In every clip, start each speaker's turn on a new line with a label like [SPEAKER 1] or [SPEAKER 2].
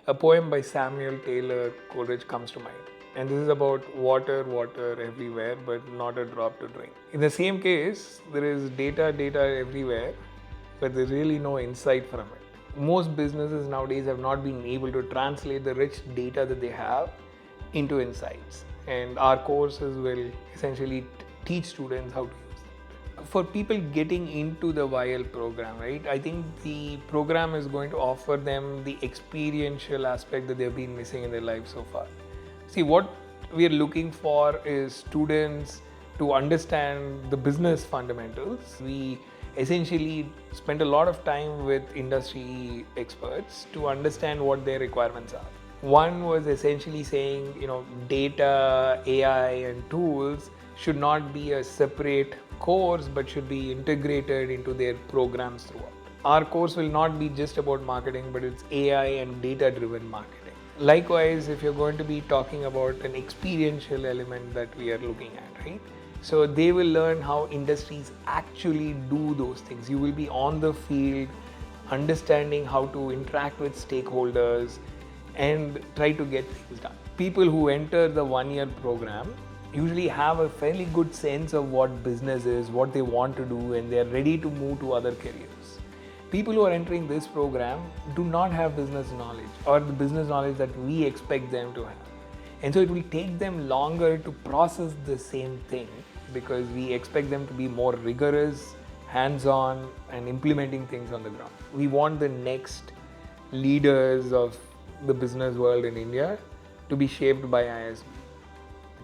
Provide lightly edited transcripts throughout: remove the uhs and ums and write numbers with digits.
[SPEAKER 1] a poem by Samuel Taylor Coleridge comes to mind. And this is about water, water everywhere, but not a drop to drink. In the same case, there is data, data everywhere, but there's really no insight from it. Most businesses nowadays have not been able to translate the rich data that they have into insights. And our courses will essentially teach students how to use it. For people getting into the YL program, right, I think the program is going to offer them the experiential aspect that they've been missing in their life so far. See, what we are looking for is students to understand the business fundamentals. We essentially spent a lot of time with industry experts to understand what their requirements are. One was essentially saying, data, AI, and tools should not be a separate course but should be integrated into their programs throughout. Our course will not be just about marketing, but it's AI and data driven marketing. Likewise, if you're going to be talking about an experiential element that we are looking at, right? So they will learn how industries actually do those things. You will be on the field, understanding how to interact with stakeholders and try to get things done. People who enter the 1-year program usually have a fairly good sense of what business is, what they want to do, and they are ready to move to other careers. People who are entering this program do not have business knowledge or the business knowledge that we expect them to have. And so it will take them longer to process the same thing because we expect them to be more rigorous, hands-on, and implementing things on the ground. We want the next leaders of the business world in India to be shaped by ISB.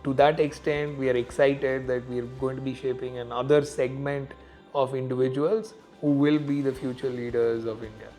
[SPEAKER 1] To that extent, we are excited that we are going to be shaping another segment of individuals who will be the future leaders of India.